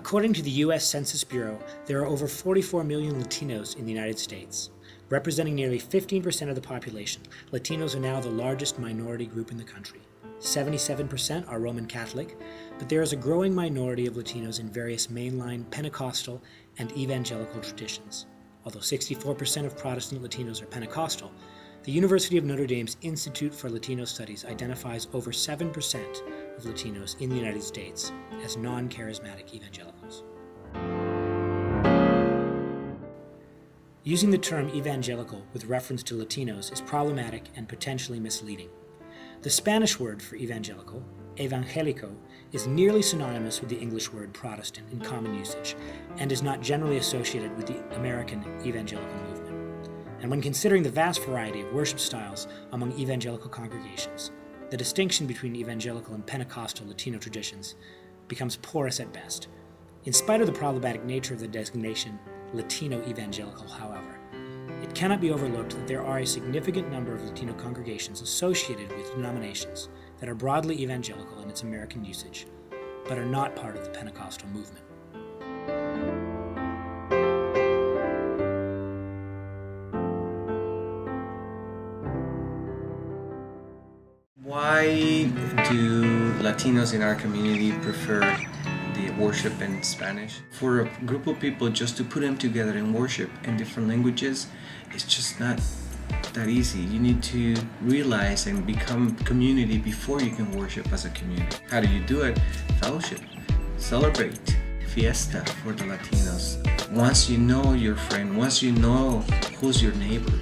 According to the U.S. Census Bureau, there are over 44 million Latinos in the United States. Representing nearly 15% of the population, Latinos are now the largest minority group in the country. 77% are Roman Catholic, but there is a growing minority of Latinos in various mainline Pentecostal and evangelical traditions. Although 64% of Protestant Latinos are Pentecostal, the University of Notre Dame's Institute for Latino Studies identifies over 7% of Latinos in the United States as non-charismatic evangelicals. Using the term evangelical with reference to Latinos is problematic and potentially misleading. The Spanish word for evangelical, Evangelico, is nearly synonymous with the English word Protestant in common usage and is not generally associated with the American evangelical movement. And when considering the vast variety of worship styles among evangelical congregations, the distinction between evangelical and Pentecostal Latino traditions becomes porous at best. In spite of the problematic nature of the designation Latino evangelical, however, it cannot be overlooked that there are a significant number of Latino congregations associated with denominations that are broadly evangelical in its American usage, but are not part of the Pentecostal movement. Why do Latinos in our community prefer the worship in Spanish? For a group of people, just to put them together and worship in different languages, it's just not that easy. You need to realize and become community before you can worship as a community. How do you do it? Fellowship, celebrate, fiesta for the Latinos. Once you know your friend, once you know who's your neighbor,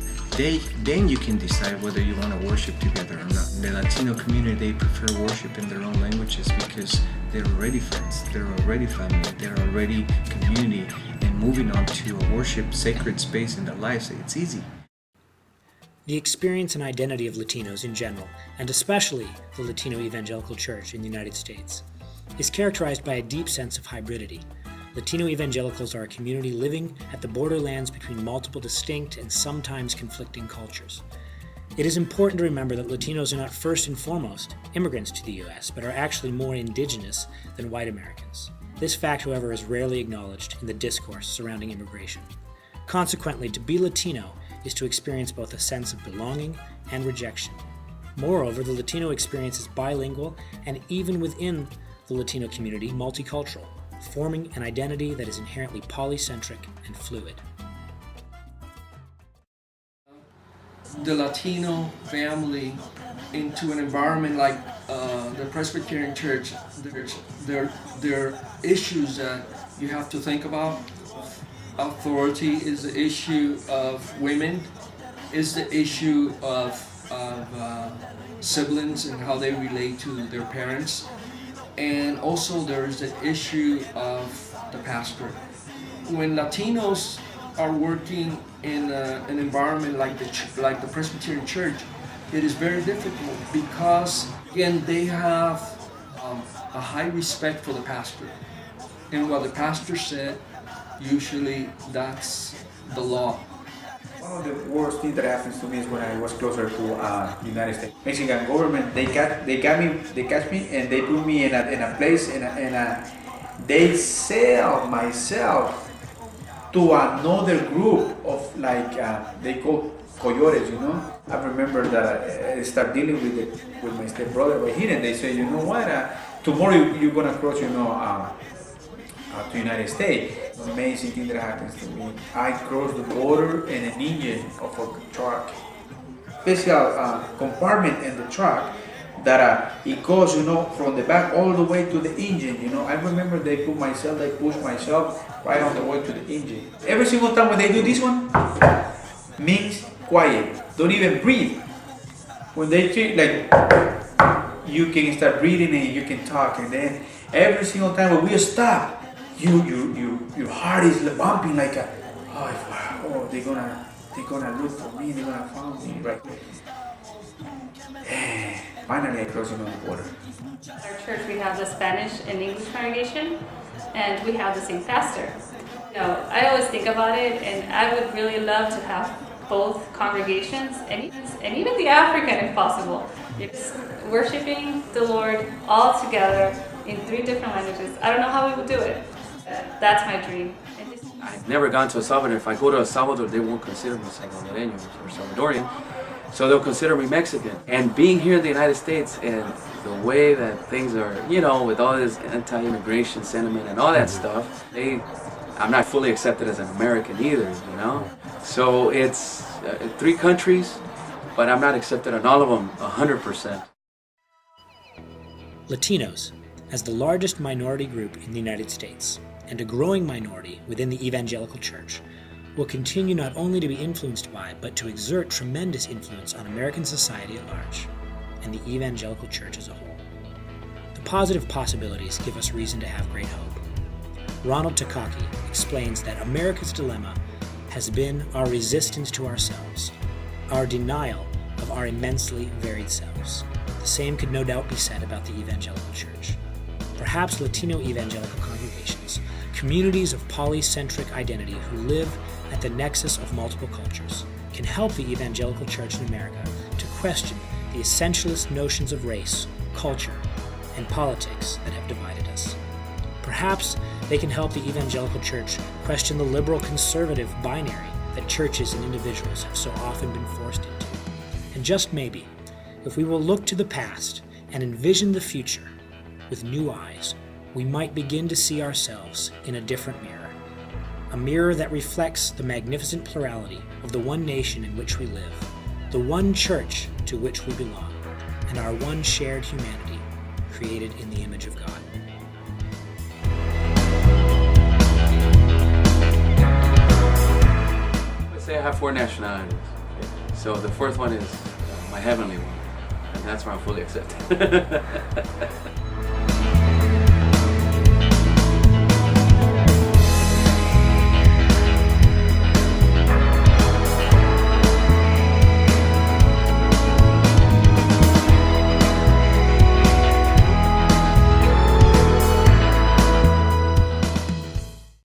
then you can decide whether you want to worship together or not. The Latino community, they prefer worship in their own languages because they're already friends, they're already family, they're already community, and moving on to a worship sacred space in their lives, it's easy. The experience and identity of Latinos in general, and especially the Latino Evangelical Church in the United States, is characterized by a deep sense of hybridity. Latino evangelicals are a community living at the borderlands between multiple distinct and sometimes conflicting cultures. It is important to remember that Latinos are not first and foremost immigrants to the U.S., but are actually more indigenous than white Americans. This fact, however, is rarely acknowledged in the discourse surrounding immigration. Consequently, to be Latino is to experience both a sense of belonging and rejection. Moreover, the Latino experience is bilingual and even within the Latino community, multicultural, forming an identity that is inherently polycentric and fluid. The Latino family into an environment like the Presbyterian Church, there are issues that you have to think about. Authority is the issue of women, is the issue of siblings and how they relate to their parents. And also there is the issue of the pastor. When Latinos are working in an environment like the Presbyterian Church, it is very difficult because, again, they have a high respect for the pastor. And what the pastor said, usually that's the law. One of the worst things that happens to me is when I was closer to the United States. Mexican government, they catch me and they put me in a place, they sell myself to another group of they call coyotes, you know. I remember that I started dealing with my stepbrother right here, and they say, you know what, tomorrow you're gonna cross, to United States. Amazing thing that happens to me. I crossed the border in an engine of a truck. Special compartment in the truck that it goes, from the back all the way to the engine. I remember they pushed myself right on the way to the engine. Every single time when they do this one, means quiet. Don't even breathe. When they treat you can start breathing and you can talk, and then every single time when we stop, your heart is bumping like they're gonna look for me, they're gonna find me, right? Finally I crossed on the border. At our church we have the Spanish and English congregation, and we have the same pastor. I always think about it, and I would really love to have both congregations and even the African if possible. It's worshiping the Lord all together in 3 different languages. I don't know how we would do it. That's my dream. And this, I've never gone to El Salvador. If I go to El Salvador, they won't consider me Salvadoreño or Salvadorian. So they'll consider me Mexican. And being here in the United States and the way that things are, with all this anti-immigration sentiment and all that stuff, I'm not fully accepted as an American either, So it's 3 countries, but I'm not accepted in all of them 100%. Latinos, as the largest minority group in the United States and a growing minority within the evangelical church, will continue not only to be influenced by, but to exert tremendous influence on American society at large and the evangelical church as a whole. The positive possibilities give us reason to have great hope. Ronald Takaki explains that America's dilemma has been our resistance to ourselves, our denial of our immensely varied selves. The same could no doubt be said about the evangelical church. Perhaps Latino evangelical congregations, communities of polycentric identity who live at the nexus of multiple cultures, can help the evangelical church in America to question the essentialist notions of race, culture, and politics that have divided us. Perhaps they can help the evangelical church question the liberal conservative binary that churches and individuals have so often been forced into. And just maybe, if we will look to the past and envision the future with new eyes, we might begin to see ourselves in a different mirror. A mirror that reflects the magnificent plurality of the one nation in which we live, the one church to which we belong, and our one shared humanity, created in the image of God. Let's say I have 4 nationalities. So the 4th one is my heavenly one, and that's where I'm fully accepted.